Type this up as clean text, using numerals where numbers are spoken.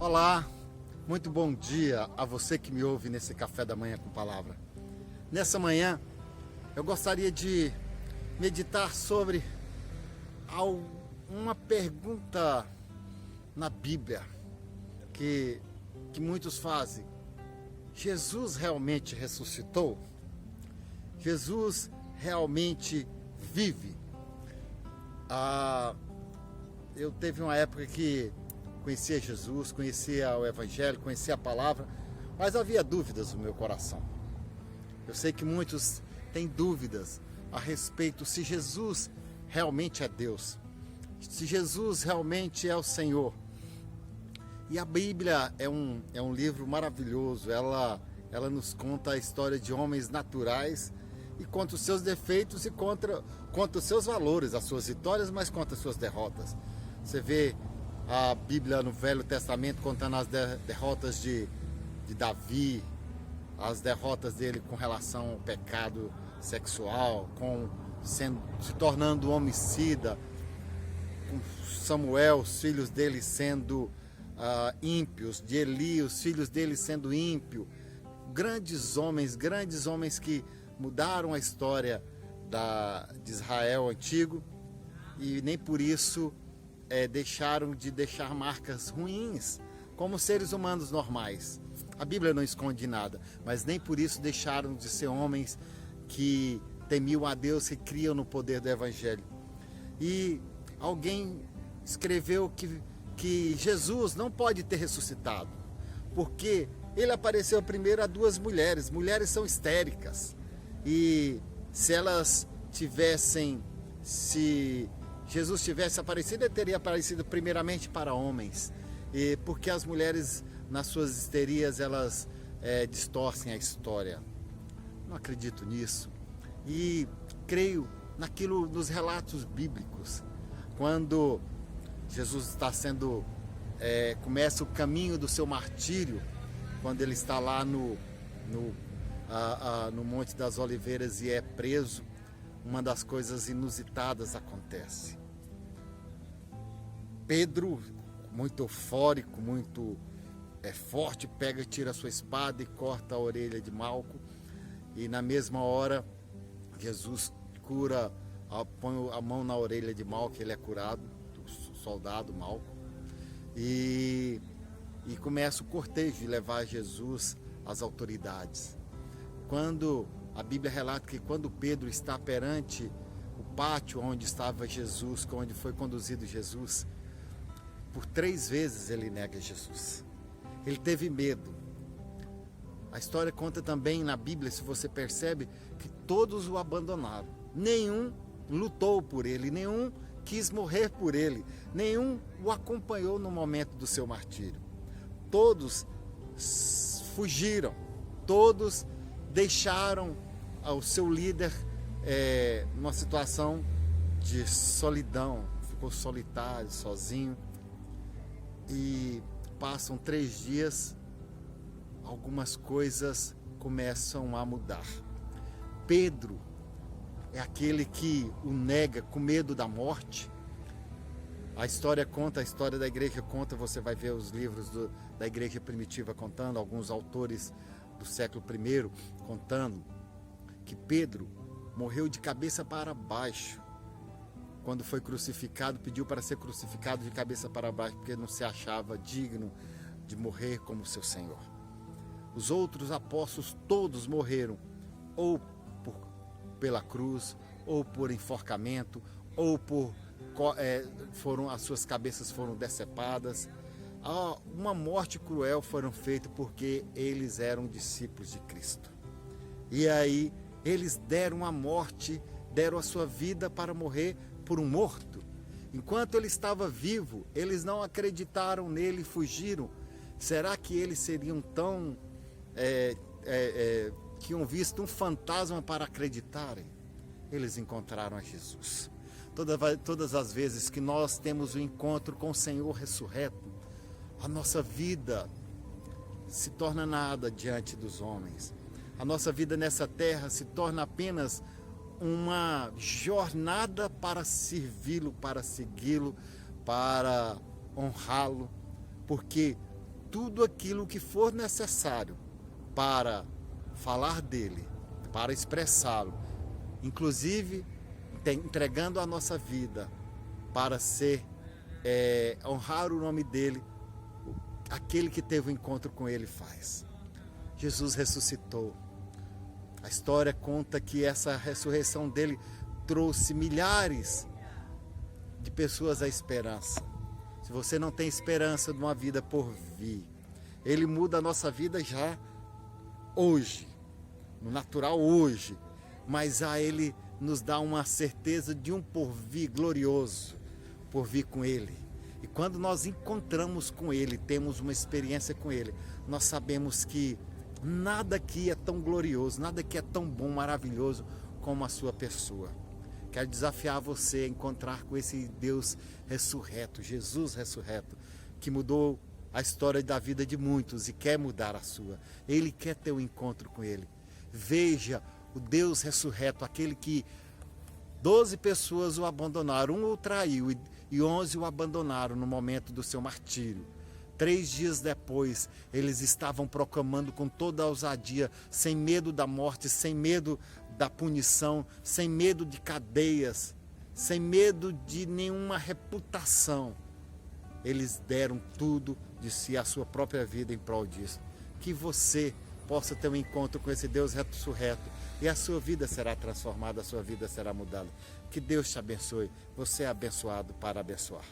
Olá, muito bom dia a você que me ouve nesse café da manhã com palavra. Nessa manhã, eu gostaria de meditar sobre uma pergunta na Bíblia que muitos fazem. Jesus realmente ressuscitou? Jesus realmente vive? Eu teve uma época que conhecia Jesus, conhecia o Evangelho, conhecia a palavra, mas havia dúvidas no meu coração. Eu sei que muitos têm dúvidas a respeito se Jesus realmente é Deus, se Jesus realmente é o Senhor. E a Bíblia é um livro maravilhoso, ela nos conta a história de homens naturais e conta os seus defeitos e conta os seus valores, as suas vitórias, mas conta as suas derrotas. Você vê a Bíblia no Velho Testamento contando as derrotas de Davi, as derrotas dele com relação ao pecado sexual, se tornando homicida, com Samuel, os filhos dele sendo ímpios, de Eli, os filhos dele sendo ímpios. Grandes homens que mudaram a história de Israel antigo e nem por isso deixaram de deixar marcas ruins, como seres humanos normais. A Bíblia não esconde nada, mas nem por isso deixaram de ser homens que temiam a Deus, que criam no poder do Evangelho. E alguém escreveu que Jesus não pode ter ressuscitado, porque ele apareceu primeiro a duas mulheres. Mulheres são histéricas, e se Jesus tivesse aparecido, ele teria aparecido primeiramente para homens, e porque as mulheres, nas suas histerias, elas distorcem a história. Não acredito nisso, e creio nos relatos bíblicos, quando Jesus está começa o caminho do seu martírio, quando ele está lá no Monte das Oliveiras e é preso. Uma das coisas inusitadas acontece. Pedro, muito eufórico, muito forte, pega, tira a sua espada e corta a orelha de Malco. E na mesma hora, Jesus põe a mão na orelha de Malco, ele é curado, do soldado Malco. E começa o cortejo de levar Jesus às autoridades. A Bíblia relata que quando Pedro está perante o pátio onde estava Jesus, onde foi conduzido Jesus, por 3 vezes ele nega Jesus. Ele teve medo. A história conta também na Bíblia, se você percebe, que todos o abandonaram. Nenhum lutou por ele, nenhum quis morrer por ele, nenhum o acompanhou no momento do seu martírio. Todos fugiram, todos deixaram o seu líder numa situação de solidão, ficou solitário, sozinho. E passam 3 dias, algumas coisas começam a mudar. Pedro é aquele que o nega com medo da morte. A história da igreja conta, você vai ver os livros da igreja primitiva contando, alguns autores do século I contando que Pedro morreu de cabeça para baixo. Quando foi crucificado, pediu para ser crucificado de cabeça para baixo, porque não se achava digno de morrer como seu Senhor. Os outros apóstolos todos morreram, ou pela cruz, ou por enforcamento, ou as suas cabeças foram decepadas. Uma morte cruel foram feitas porque eles eram discípulos de Cristo. E aí eles deram a morte, deram a sua vida para morrer por um morto. Enquanto ele estava vivo, eles não acreditaram nele e fugiram. Será que eles seriam tão tinham visto um fantasma para acreditarem? Eles encontraram a Jesus. Todas as vezes que nós temos o encontro com o Senhor ressurreto, a nossa vida se torna nada diante dos homens. A nossa vida nessa terra se torna apenas uma jornada para servi-lo, para segui-lo, para honrá-lo, porque tudo aquilo que for necessário para falar dele, para expressá-lo, inclusive entregando a nossa vida para ser, honrar o nome dele, aquele que teve o encontro com ele faz. Jesus ressuscitou. A história conta que essa ressurreição dele trouxe milhares de pessoas à esperança. Se você não tem esperança de uma vida por vir, ele muda a nossa vida já hoje, no natural hoje, mas ele nos dá uma certeza de um porvir glorioso, porvir com ele. E quando nós encontramos com ele, temos uma experiência com ele, nós sabemos que nada aqui é tão glorioso, nada aqui é tão bom, maravilhoso como a sua pessoa. Quero desafiar você a encontrar com esse Deus ressurreto, Jesus ressurreto, que mudou a história da vida de muitos e quer mudar a sua. Ele quer ter um encontro com ele. Veja o Deus ressurreto, aquele que 12 pessoas o abandonaram, um o traiu e 11 o abandonaram no momento do seu martírio. 3 dias depois, eles estavam proclamando com toda a ousadia, sem medo da morte, sem medo da punição, sem medo de cadeias, sem medo de nenhuma reputação. Eles deram tudo de si, a sua própria vida em prol disso. Que você possa ter um encontro com esse Deus ressurreto e a sua vida será transformada, a sua vida será mudada. Que Deus te abençoe. Você é abençoado para abençoar.